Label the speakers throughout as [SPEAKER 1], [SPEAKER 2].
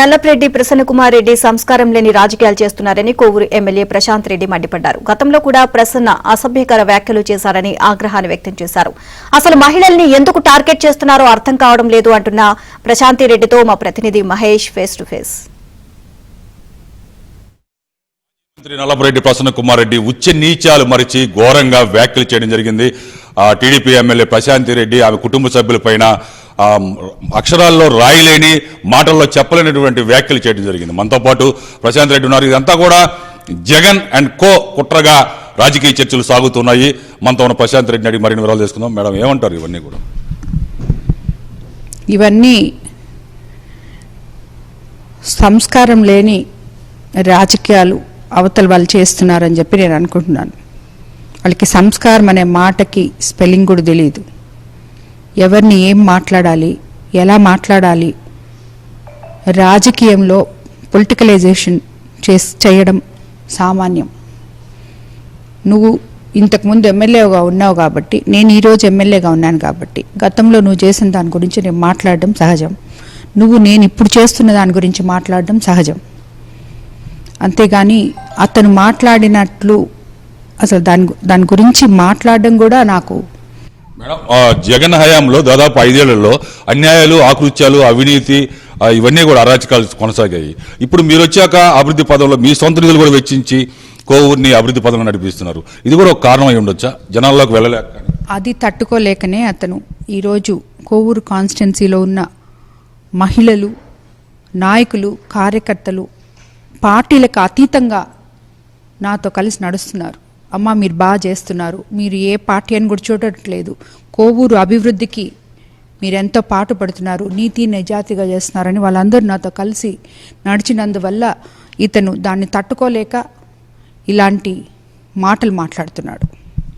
[SPEAKER 1] నల్లపరెడ్డి ప్రసన్నకుమార్ రెడ్డి సంస్కారం లేని రాజకీయాలు చేస్తున్నారని కోవూరు ఎమ్మెల్యే ప్రశాంత్ రెడ్డి మండిపడ్డారు. గతంలో కూడా ప్రసన్న అసభ్యకర వ్యాఖ్యలు చేశారని ఆగ్రహాన్ని వ్యక్తం చేశారు. అసలు మహిళల్ని ఎందుకు టార్గెట్ చేస్తున్నారో అర్థం కావడం లేదు అంటున్న ప్రశాంత్ రెడ్డితో మా ప్రతినిధి మహేష్ ఫేస్ టు ఫేస్.
[SPEAKER 2] మంత్రి నల్లపరెడ్డి ప్రసన్నకుమార్ రెడ్డి ఉచ్చ నీచాలు మరిచి ఘోరంగా వ్యాఖ్యలు చేయడం జరిగింది. టీడీపీ ఎమ్మెల్యే ప్రశాంత్ రెడ్డి ఆమె కుటుంబ సభ్యులపైన అక్షరాల్లో రాయలేని మాటల్లో చెప్పలేనటువంటి వ్యాఖ్యలు చేయడం జరిగింది. మనతో పాటు ప్రశాంత్ రెడ్డి ఉన్నారు. ఇదంతా కూడా జగన్ అండ్ కో కుట్రగా రాజకీయ చర్చలు సాగుతున్నాయి. మనతో ఉన్న ప్రశాంత్ రెడ్డిని అడిగి మరిన్ని వివరాలు తెలుసుకుందాం. మేడం, ఏమంటారు ఇవన్నీ కూడా?
[SPEAKER 3] ఇవన్నీ సంస్కారం లేని రాజకీయాలు అవతల వాళ్ళు చేస్తున్నారని చెప్పి నేను అనుకుంటున్నాను. వాళ్ళకి సంస్కారం అనే మాటకి స్పెల్లింగ్ కూడా తెలియదు. ఎవరిని ఏం మాట్లాడాలి, ఎలా మాట్లాడాలి, రాజకీయంలో పొలిటికలైజేషన్ చేయడం సామాన్యం. నువ్వు ఇంతకుముందు ఎమ్మెల్యేగా ఉన్నావు కాబట్టి, నేను ఈరోజు ఎమ్మెల్యేగా ఉన్నాను కాబట్టి, గతంలో నువ్వు చేసిన దాని గురించి నేను మాట్లాడడం సహజం. నేను ఇప్పుడు చేస్తున్న దాని గురించి మాట్లాడడం సహజం. అంతేగాని అతను మాట్లాడినట్లు అసలు దాని గురించి మాట్లాడడం కూడా నాకు.
[SPEAKER 2] మేడం, జగన్ హయాంలో దాదాపు 5 ఏళ్లలో అన్యాయాలు, ఆకృత్యాలు, అవినీతి ఇవన్నీ కూడా అరాచకాలు కొనసాగాయి. ఇప్పుడు మీరు వచ్చాక అభివృద్ధి పదంలో మీ సొంత నిధులు కూడా వెచ్చించి కోవూరుని అభివృద్ధి పదంలో నడిపిస్తున్నారు. ఇది కూడా ఒక కారణం అయి ఉండొచ్చా జనాల్లోకి వెళ్ళలేక?
[SPEAKER 3] అది తట్టుకోలేకనే అతను ఈరోజు కోవూరు కాన్స్టిట్యున్సీలో ఉన్న మహిళలు, నాయకులు, కార్యకర్తలు పార్టీలకు అతీతంగా నాతో కలిసి నడుస్తున్నారు. అమ్మ, మీరు బాగా చేస్తున్నారు, మీరు ఏ పార్టీ అని కూడా చూడట్లేదు, కోవూరు అభివృద్ధికి మీరెంతో పాటుపడుతున్నారు, నీతి నిజాతిగా చేస్తున్నారని వాళ్ళందరూ నాతో కలిసి నడిచినందువల్ల ఇతను దాన్ని తట్టుకోలేక ఇలాంటి మాటలు మాట్లాడుతున్నాడు.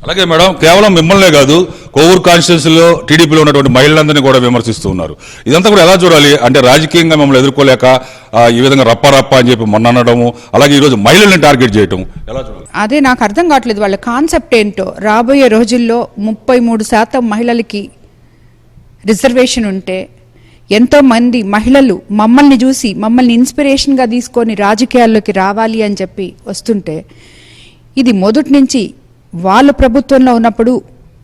[SPEAKER 2] అలాగే మేడం, కేవలం మిమ్మల్నే కాదు, కోవూరు కాన్స్టిట్యున్సీలో టీడీపీలో ఉన్నటువంటి మహిళలందరినీ కూడా విమర్శిస్తూ ఉన్నారు. ఇదంతా కూడా ఎలా చూడాలి? అంటే రాజకీయంగా మిమ్మల్ని ఎదుర్కోలేక ఈ విధంగా రప్ప అని చెప్పి మొన్న అనడము, అలాగే ఈరోజు మహిళల్ని టార్గెట్ చేయటం ఎలా చూడాలి?
[SPEAKER 3] అదే నాకు అర్థం కావట్లేదు వాళ్ళ కాన్సెప్ట్ ఏంటో. రాబోయే రోజుల్లో 33% మహిళలకి రిజర్వేషన్ ఉంటే, ఎంతోమంది మహిళలు మమ్మల్ని చూసి మమ్మల్ని ఇన్స్పిరేషన్గా తీసుకొని రాజకీయాల్లోకి రావాలి అని చెప్పి వస్తుంటే, ఇది మొదటి నుంచి వాళ్ళ ప్రభుత్వంలో ఉన్నప్పుడు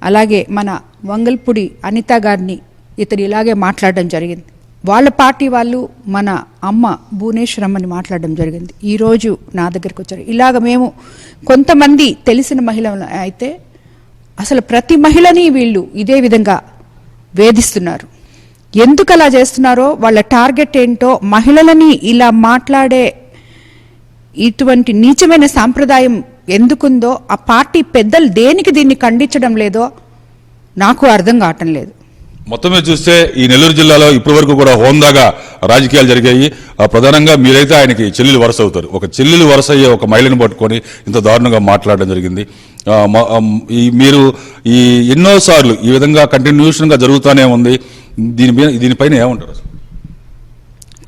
[SPEAKER 3] అలాగే మన వంగల్పూడి అనిత గారిని ఇతను ఇలాగే మాట్లాడడం జరిగింది. వాళ్ళ పార్టీ వాళ్ళు మన అమ్మ భువనేశ్వరమ్మని మాట్లాడడం జరిగింది. ఈరోజు నా దగ్గరికి వచ్చారు. ఇలాగ మేము కొంతమంది తెలిసిన మహిళలు అయితే అసలు ప్రతి మహిళని వీళ్ళు ఇదే విధంగా వేధిస్తున్నారు. ఎందుకు అలా చేస్తున్నారో, వాళ్ళ టార్గెట్ ఏంటో, మహిళలని ఇలా మాట్లాడే ఇటువంటి నీచమైన సాంప్రదాయం ఎందుకుందో, ఆ పార్టీ పెద్దలు దేనికి దీన్ని ఖండించడం లేదో నాకు అర్థం కావటం లేదు.
[SPEAKER 2] మొత్తమే చూస్తే ఈ నెల్లూరు జిల్లాలో ఇప్పటి వరకు కూడా హోందాగా రాజకీయాలు జరిగాయి. ప్రధానంగా మీరైతే ఆయనకి చెల్లెలు వరుస అవుతారు. ఒక చెల్లెలు వరుస అయ్యే ఒక మహిళను పట్టుకొని ఇంత దారుణంగా మాట్లాడడం జరిగింది. మీరు ఈ ఎన్నోసార్లు ఈ విధంగా కంటిన్యూషన్గా జరుగుతూనే ఉంది. దీనిపైన ఏమంటారు?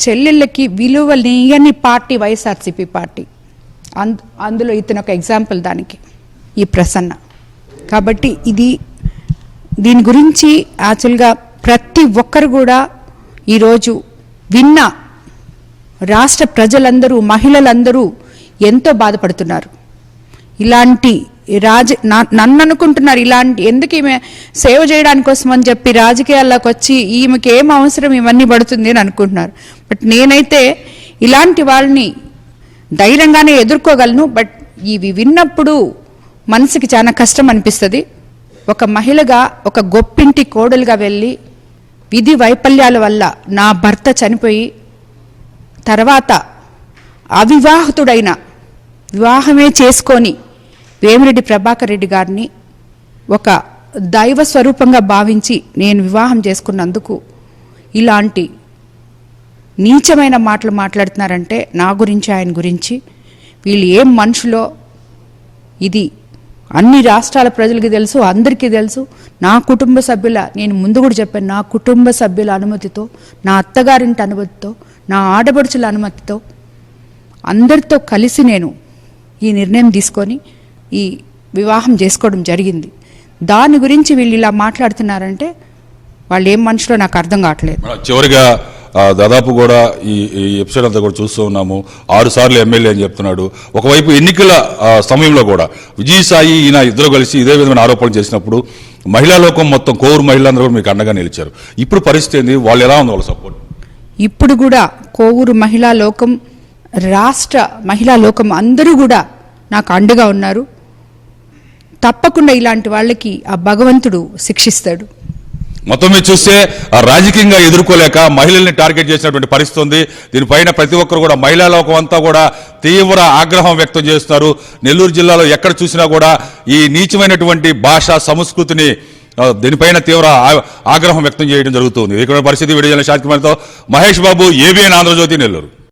[SPEAKER 3] చెల్లెళ్ళకి విలువలేని పార్టీ వైఎస్ఆర్సీపీ పార్టీ. అందులో ఇతను ఒక ఎగ్జాంపుల్ దానికి, ఈ ప్రసన్న. కాబట్టి దీని గురించి యాక్చువల్గా ప్రతి ఒక్కరు కూడా ఈరోజు విన్న రాష్ట్ర ప్రజలందరూ, మహిళలందరూ ఎంతో బాధపడుతున్నారు. ఇలాంటి నన్ను అనుకుంటున్నారు, ఇలాంటి ఎందుకు ఈమె సేవ చేయడానికి కోసం అని చెప్పి రాజకీయాల్లోకి వచ్చి ఈమెకి ఏం అవసరం ఇవన్నీ పడుతుంది అని అనుకుంటున్నారు. బట్ నేనైతే ఇలాంటి వాళ్ళని ధైర్యంగానే ఎదుర్కోగలను. బట్ ఇవి విన్నప్పుడు మనసుకి చాలా కష్టం అనిపిస్తుంది. ఒక మహిళగా, ఒక గొప్పింటి కోడలుగా వెళ్ళి విధి వైఫల్యాల వల్ల నా భర్త చనిపోయి తర్వాత అవివాహితుడైన, వివాహమే చేసుకొని వేమిరెడ్డి ప్రభాకర్ రెడ్డి గారిని ఒక దైవ స్వరూపంగా భావించి నేను వివాహం చేసుకున్నందుకు ఇలాంటి నీచమైన మాటలు మాట్లాడుతున్నారంటే నా గురించి, ఆయన గురించి, వీళ్ళు ఏం మనుషులో ఇది అన్ని రాష్ట్రాల ప్రజలకి తెలుసు, అందరికీ తెలుసు. నా కుటుంబ సభ్యుల, నేను ముందు కూడా చెప్పాను, నా కుటుంబ సభ్యుల అనుమతితో, నా అత్తగారింటి అనుమతితో, నా ఆడపడుచుల అనుమతితో అందరితో కలిసి నేను ఈ నిర్ణయం తీసుకొని ఈ వివాహం చేసుకోవడం జరిగింది. దాని గురించి వీళ్ళు ఇలా మాట్లాడుతున్నారంటే వాళ్ళు ఏం మనుషులో నాకు అర్థం కావట్లేదు.
[SPEAKER 2] చివరిగా దాదాపు కూడా ఈ ఎపిసోడ్ అంతా కూడా చూస్తూ ఉన్నాము. 6 సార్లు ఎమ్మెల్యే అని చెప్తున్నాడు. ఒకవైపు ఎన్నికల సమయంలో కూడా విజయసాయి ఈయన ఇద్దరు కలిసి ఇదే విధమైన ఆరోపణలు చేసినప్పుడు మహిళా లోకం మొత్తం కోవూరు మహిళలందరూ కూడా మీకు అండగా నిలిచారు. ఇప్పుడు పరిస్థితి ఏంది? వాళ్ళు ఎలా ఉంది వాళ్ళ సపోర్ట్?
[SPEAKER 3] ఇప్పుడు కూడా కోవూరు మహిళా లోకం, రాష్ట్ర మహిళా లోకం అందరూ కూడా నాకు అండగా ఉన్నారు. తప్పకుండా ఇలాంటి వాళ్ళకి ఆ భగవంతుడు శిక్షిస్తాడు.
[SPEAKER 2] మొత్తం మీద చూస్తే రాజకీయంగా ఎదుర్కోలేక మహిళల్ని టార్గెట్ చేసినటువంటి పరిస్థితి ఉంది. దీనిపైన ప్రతి ఒక్కరు కూడా మహిళా లోకం అంతా కూడా తీవ్ర ఆగ్రహం వ్యక్తం చేస్తున్నారు. నెల్లూరు జిల్లాలో ఎక్కడ చూసినా కూడా ఈ నీచమైనటువంటి భాష సంస్కృతిని దీనిపైన తీవ్ర ఆగ్రహం వ్యక్తం చేయడం జరుగుతుంది. ఇక్కడ పరిస్థితి వీడియో శాంతికుమార్తో మహేష్ బాబు, ఏబిఎన్ ఆంధ్రజ్యోతి, నెల్లూరు.